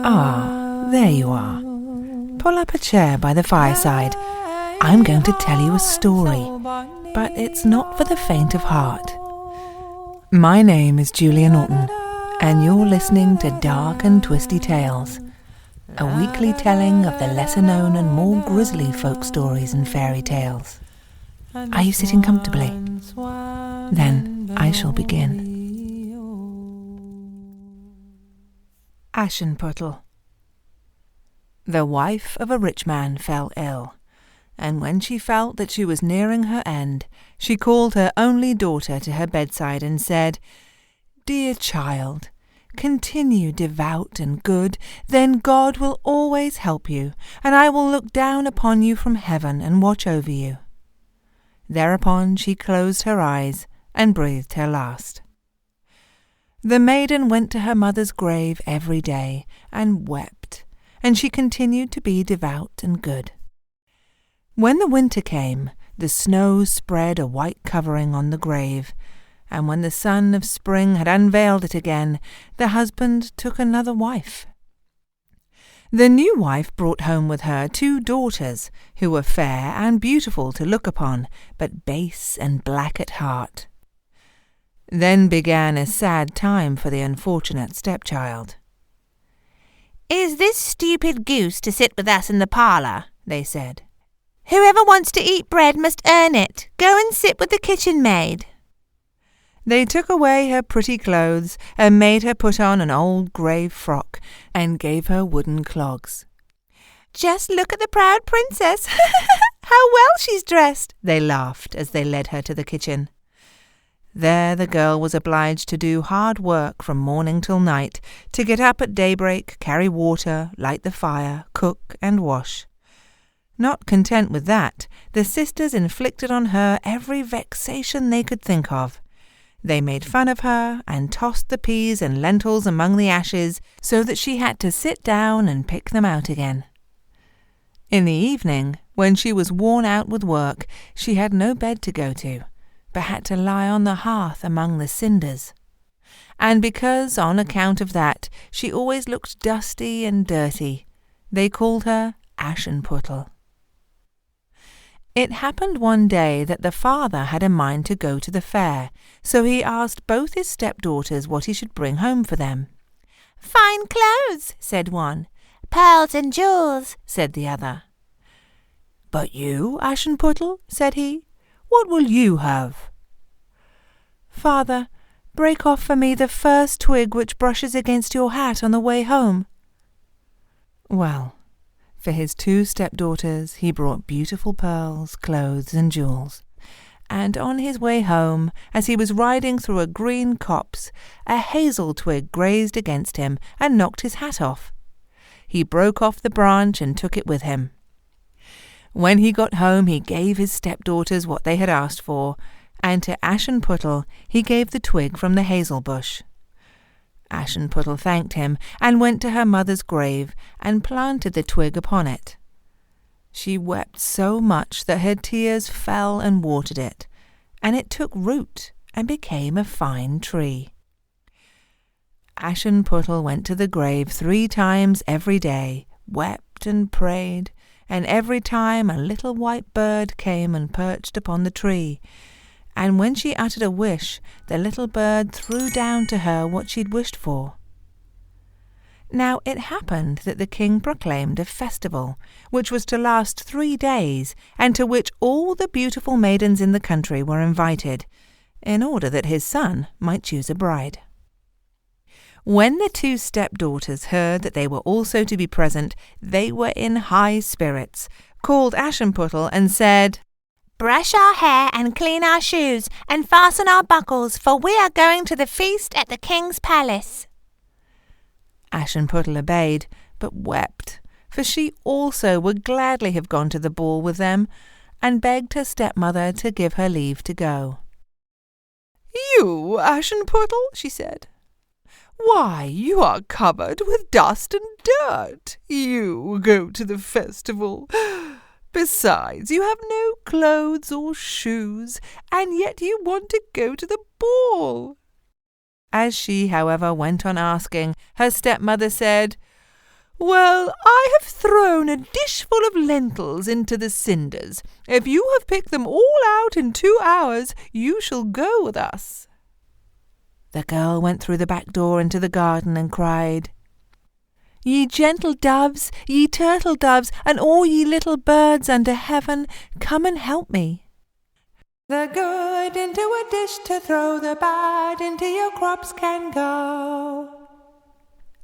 Ah, there you are. Pull up a chair by the fireside. I'm going to tell you a story, but it's not for the faint of heart. My name is Julia Norton, and you're listening to Dark and Twisty Tales, a weekly telling of the lesser-known and more grisly folk stories and fairy tales. Are you sitting comfortably? Then I shall begin. Aschenputtel. The wife of a rich man fell ill, and when she felt that she was nearing her end, she called her only daughter to her bedside and said, "Dear child, continue devout and good, then God will always help you, and I will look down upon you from heaven and watch over you." Thereupon she closed her eyes and breathed her last. The maiden went to her mother's grave every day and wept, and she continued to be devout and good. When the winter came, the snow spread a white covering on the grave, and when the sun of spring had unveiled it again, the husband took another wife. The new wife brought home with her 2 daughters, who were fair and beautiful to look upon, but base and black at heart. Then began a sad time for the unfortunate stepchild. "Is this stupid goose to sit with us in the parlour?" they said. "Whoever wants to eat bread must earn it. Go and sit with the kitchen maid." They took away her pretty clothes and made her put on an old grey frock and gave her wooden clogs. "Just look at the proud princess! How well she's dressed!" they laughed as they led her to the kitchen. There the girl was obliged to do hard work from morning till night, to get up at daybreak, carry water, light the fire, cook and wash. Not content with that, the sisters inflicted on her every vexation they could think of. They made fun of her and tossed the peas and lentils among the ashes, so that she had to sit down and pick them out again. In the evening, when she was worn out with work, she had no bed to go to, but had to lie on the hearth among the cinders. And because, on account of that, she always looked dusty and dirty, they called her Ashenputtel. It happened one day that the father had a mind to go to the fair, so he asked both his stepdaughters what he should bring home for them. "Fine clothes," said one. "Pearls and jewels," said the other. "But you, Ashenputtel," said he, "what will you have?" "Father, break off for me the first twig which brushes against your hat on the way home." Well, for his 2 stepdaughters he brought beautiful pearls, clothes and jewels, and on his way home, as he was riding through a green copse, a hazel twig grazed against him and knocked his hat off. He broke off the branch and took it with him. When he got home he gave his stepdaughters what they had asked for, and to Ashenputtel he gave the twig from the hazel bush. Ashenputtel thanked him and went to her mother's grave and planted the twig upon it. She wept so much that her tears fell and watered it, and it took root and became a fine tree. Ashenputtel went to the grave 3 times every day, wept and prayed, and every time a little white bird came and perched upon the tree, and when she uttered a wish, the little bird threw down to her what she'd wished for. Now it happened that the king proclaimed a festival, which was to last 3 days, and to which all the beautiful maidens in the country were invited, in order that his son might choose a bride. When the 2 stepdaughters heard that they were also to be present, they were in high spirits, called Ashenputtel and said, "Brush our hair and clean our shoes and fasten our buckles, for we are going to the feast at the king's palace." Ashenputtel obeyed, but wept, for she also would gladly have gone to the ball with them, and begged her stepmother to give her leave to go. "You, Ashenputtel," she said, "why, you are covered with dust and dirt. You go to the festival. Besides, you have no clothes or shoes, and yet you want to go to the ball." As she, however, went on asking, her stepmother said, "Well, I have thrown a dishful of lentils into the cinders. If you have picked them all out in 2 hours, you shall go with us." The girl went through the back door into the garden and cried, "Ye gentle doves, ye turtle doves, and all ye little birds under heaven, come and help me. The good into a dish to throw, the bad into your crops can go."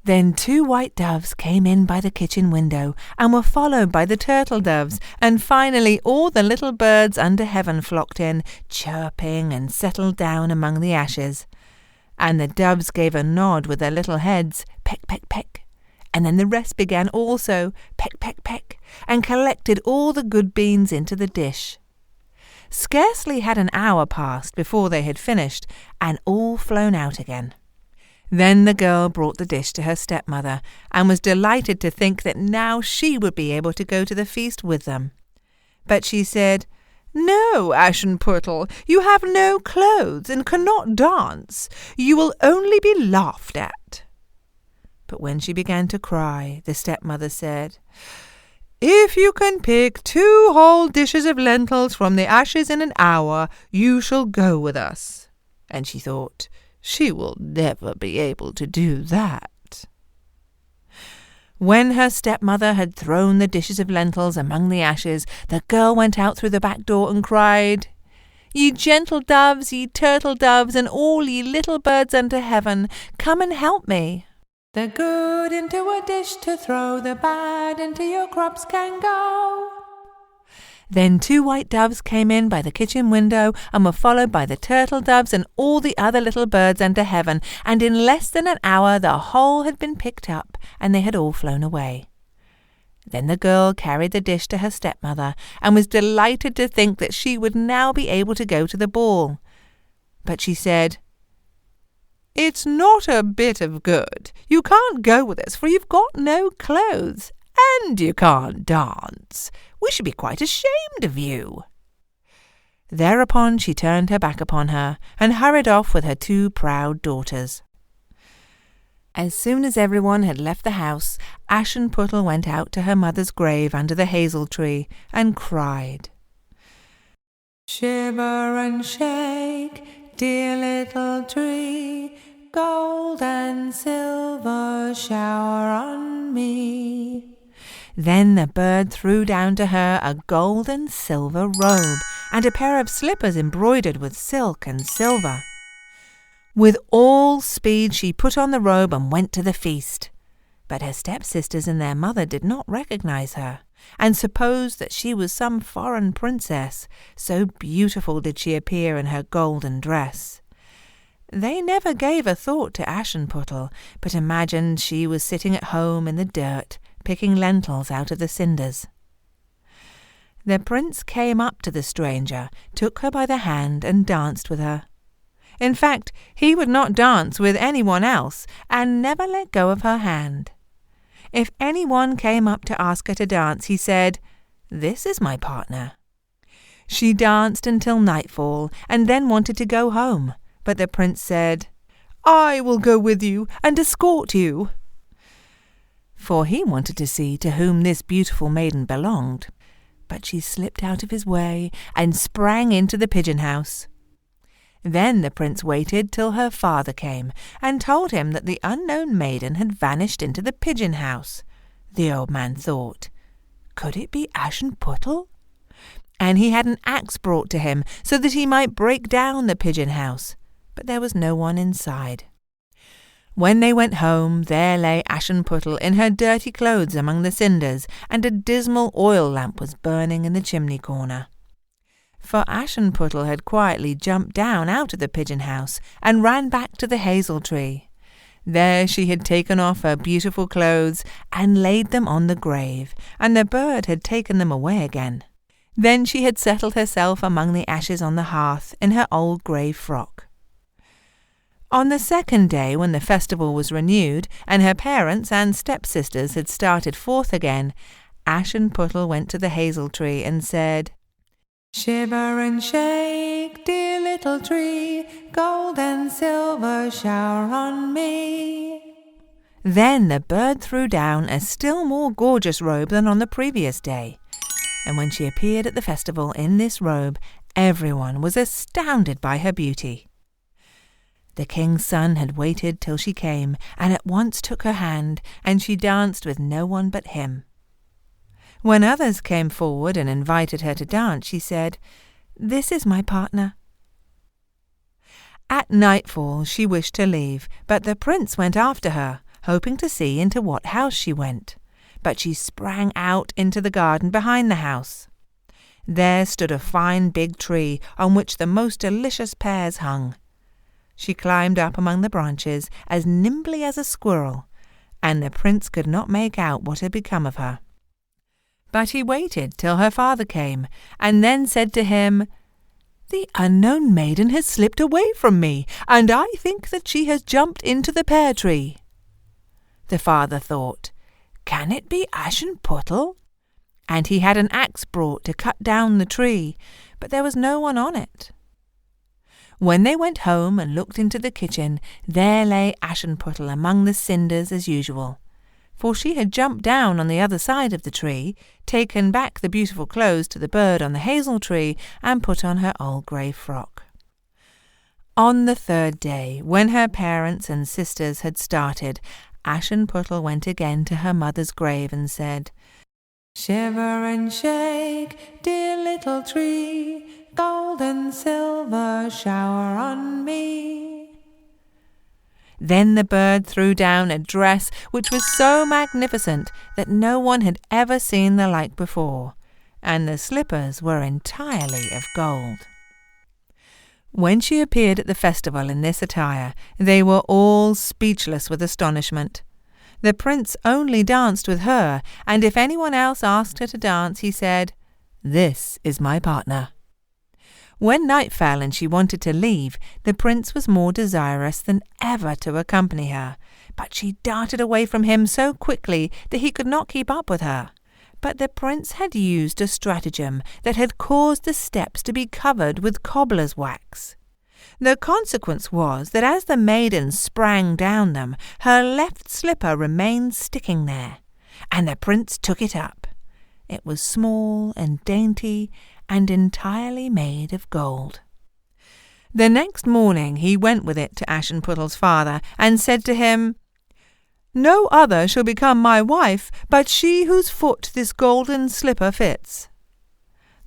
Then 2 white doves came in by the kitchen window and were followed by the turtle doves, and finally all the little birds under heaven flocked in, chirping, and settled down among the ashes. And the doves gave a nod with their little heads, peck, peck, peck, and then the rest began also, peck, peck, peck, and collected all the good beans into the dish. Scarcely had an hour passed before they had finished, and all flown out again. Then the girl brought the dish to her stepmother, and was delighted to think that now she would be able to go to the feast with them. But she said, "No, Aschenputtel, you have no clothes and cannot dance. You will only be laughed at." But when she began to cry, the stepmother said, "If you can pick 2 whole dishes of lentils from the ashes in an hour, you shall go with us." And she thought, she will never be able to do that. When her stepmother had thrown the dishes of lentils among the ashes, the girl went out through the back door and cried, "Ye gentle doves, ye turtle doves, and all ye little birds under heaven, come and help me. The good into a dish to throw, the bad into your crops can go." Then 2 white doves came in by the kitchen window and were followed by the turtle doves and all the other little birds under heaven, and in less than an hour the whole had been picked up, and they had all flown away. Then the girl carried the dish to her stepmother, and was delighted to think that she would now be able to go to the ball. But she said, "It's not a bit of good. You can't go with us, for you've got no clothes, and you can't dance. We should be quite ashamed of you." Thereupon she turned her back upon her, and hurried off with her 2 proud daughters. As soon as everyone had left the house, Aschenputtel went out to her mother's grave under the hazel tree, and cried, "Shiver and shake, dear little tree, gold and silver shower on me." Then the bird threw down to her a gold and silver robe, and a pair of slippers embroidered with silk and silver. With all speed she put on the robe and went to the feast. But her stepsisters and their mother did not recognize her, and supposed that she was some foreign princess, so beautiful did she appear in her golden dress. They never gave a thought to Aschenputtel, but imagined she was sitting at home in the dirt, picking lentils out of the cinders. The prince came up to the stranger, took her by the hand, and danced with her. In fact, he would not dance with anyone else, and never let go of her hand. If anyone came up to ask her to dance, he said, "This is my partner." She danced until nightfall, and then wanted to go home, but the prince said, "I will go with you and escort you," for he wanted to see to whom this beautiful maiden belonged. But she slipped out of his way and sprang into the pigeon house. Then the prince waited till her father came, and told him that the unknown maiden had vanished into the pigeon house. The old man thought, could it be Ashenputtel? And he had an axe brought to him, so that he might break down the pigeon house, but there was no one inside. When they went home, there lay Ashenputtel in her dirty clothes among the cinders, and a dismal oil lamp was burning in the chimney corner. For Ashenputtel had quietly jumped down out of the pigeon house and ran back to the hazel tree. There she had taken off her beautiful clothes and laid them on the grave, and the bird had taken them away again. Then she had settled herself among the ashes on the hearth in her old grey frock. On the second day, when the festival was renewed, and her parents and stepsisters had started forth again, Ashenputtel went to the hazel tree and said, "Shiver and shake, dear little tree, gold and silver shower on me." Then the bird threw down a still more gorgeous robe than on the previous day, and when she appeared at the festival in this robe, everyone was astounded by her beauty. The king's son had waited till she came, and at once took her hand, and she danced with no one but him. When others came forward and invited her to dance, she said, "This is my partner." At nightfall she wished to leave, but the prince went after her, hoping to see into what house she went. But she sprang out into the garden behind the house. There stood a fine big tree on which the most delicious pears hung. She climbed up among the branches as nimbly as a squirrel, and the prince could not make out what had become of her. But he waited till her father came, and then said to him, "The unknown maiden has slipped away from me, and I think that she has jumped into the pear tree." The father thought, "Can it be Ashenputtel?" And he had an axe brought to cut down the tree, but there was no one on it. When they went home and looked into the kitchen, there lay Ashenputtel among the cinders as usual, for she had jumped down on the other side of the tree, taken back the beautiful clothes to the bird on the hazel tree, and put on her old grey frock. On the third day, when her parents and sisters had started, Ashenputtel went again to her mother's grave and said, "Shiver and shake, dear little tree, gold and silver shower on me." Then the bird threw down a dress which was so magnificent that no one had ever seen the like before, and the slippers were entirely of gold. When she appeared at the festival in this attire, they were all speechless with astonishment. The prince only danced with her, and if anyone else asked her to dance, he said, "This is my partner." When night fell and she wanted to leave, the prince was more desirous than ever to accompany her, but she darted away from him so quickly that he could not keep up with her. But the prince had used a stratagem that had caused the steps to be covered with cobbler's wax. The consequence was that as the maiden sprang down them, her left slipper remained sticking there, and the prince took it up. It was small and dainty, and entirely made of gold. The next morning he went with it to Aschenputtel's father, and said to him, "No other shall become my wife but she whose foot this golden slipper fits."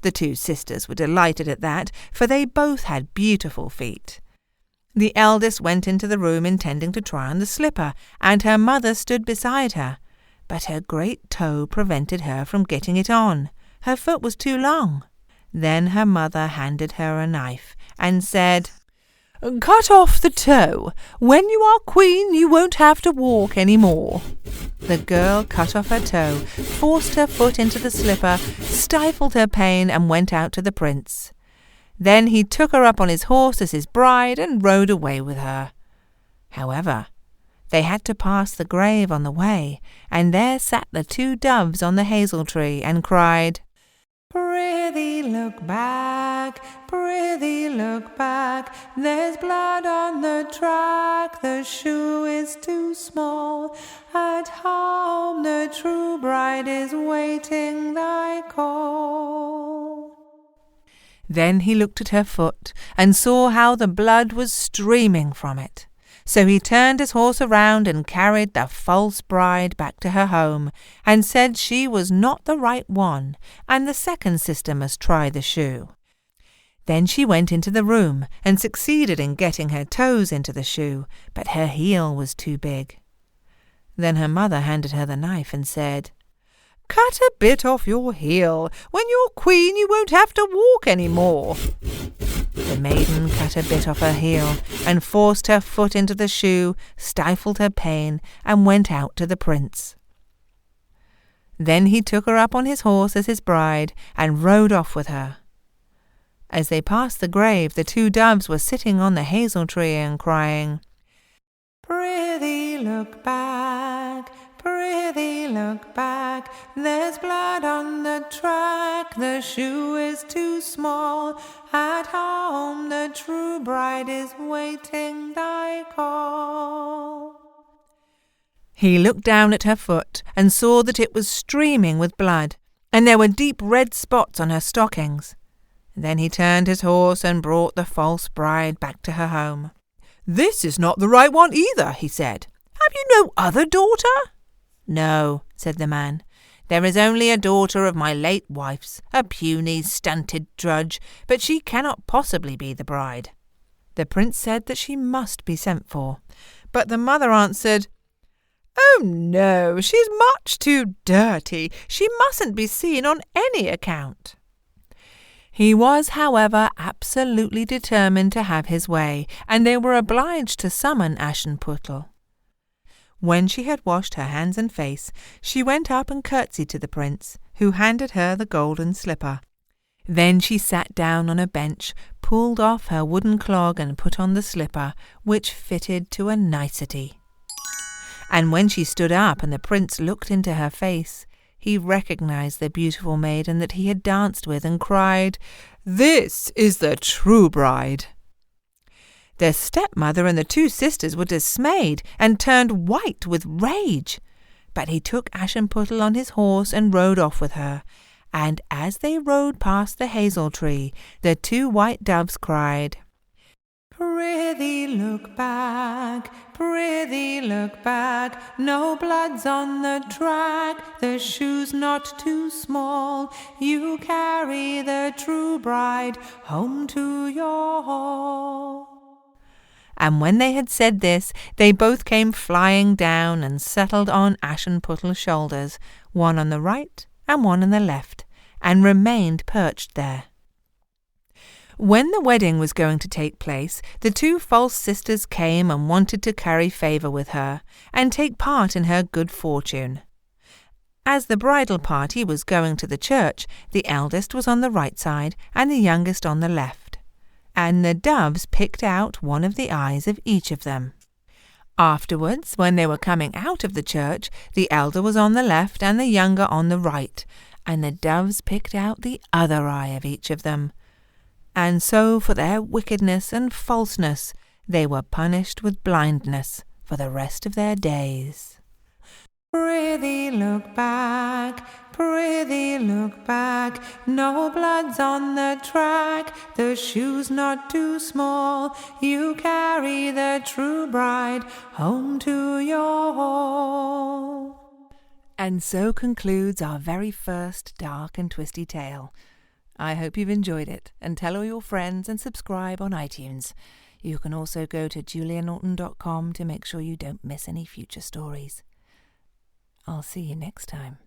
The two sisters were delighted at that, for they both had beautiful feet. The eldest went into the room intending to try on the slipper, and her mother stood beside her, but her great toe prevented her from getting it on. Her foot was too long. Then her mother handed her a knife and said, "Cut off the toe. When you are queen, you won't have to walk any more." The girl cut off her toe, forced her foot into the slipper, stifled her pain, and went out to the prince. Then he took her up on his horse as his bride and rode away with her. However, they had to pass the grave on the way, and there sat the two doves on the hazel tree and cried, "Prithee look back, prithee look back, there's blood on the track, the shoe is too small, at home the true bride is waiting thy call." Then he looked at her foot and saw how the blood was streaming from it. So he turned his horse around and carried the false bride back to her home, and said she was not the right one, and the second sister must try the shoe. Then she went into the room and succeeded in getting her toes into the shoe, but her heel was too big. Then her mother handed her the knife and said, "Cut a bit off your heel. When you're queen, you won't have to walk any more." The maiden cut a bit off her heel and forced her foot into the shoe, stifled her pain, and went out to the prince. Then he took her up on his horse as his bride and rode off with her. As they passed the grave, the two doves were sitting on the hazel tree and crying, "Prithee look back, prithee look back, there's blood on the track, the shoe is too small, at home the true bride is waiting thy call." He looked down at her foot and saw that it was streaming with blood, and there were deep red spots on her stockings. Then he turned his horse and brought the false bride back to her home. "This is not the right one either," he said. "Have you no other daughter?" "No," said the man. "There is only a daughter of my late wife's, a puny, stunted drudge, but she cannot possibly be the bride." The prince said that she must be sent for, but the mother answered, "Oh no, she's much too dirty. She mustn't be seen on any account." He was, however, absolutely determined to have his way, and they were obliged to summon Aschenputtel. When she had washed her hands and face, she went up and curtsied to the prince, who handed her the golden slipper. Then she sat down on a bench, pulled off her wooden clog and put on the slipper, which fitted to a nicety. And when she stood up and the prince looked into her face, he recognized the beautiful maiden that he had danced with and cried, "This is the true bride." The stepmother and the two sisters were dismayed and turned white with rage. But he took Aschenputtel on his horse and rode off with her, and as they rode past the hazel tree, the two white doves cried, "Prithee look back, prithee look back, no blood's on the track, the shoe's not too small, you carry the true bride home to your hall." And when they had said this, they both came flying down and settled on Aschenputtel's shoulders, one on the right and one on the left, and remained perched there. When the wedding was going to take place, the two false sisters came and wanted to curry favour with her, and take part in her good fortune. As the bridal party was going to the church, the eldest was on the right side and the youngest on the left, and the doves picked out one of the eyes of each of them. Afterwards, when they were coming out of the church, the elder was on the left and the younger on the right, and the doves picked out the other eye of each of them. And so for their wickedness and falseness they were punished with blindness for the rest of their days. Prithee look back, prithee look back, no blood's on the track, the shoe's not too small, you carry the true bride home to your hall. And so concludes our very first dark and twisty tale. I hope you've enjoyed it, and tell all your friends and subscribe on iTunes. You can also go to julianorton.com to make sure you don't miss any future stories. I'll see you next time.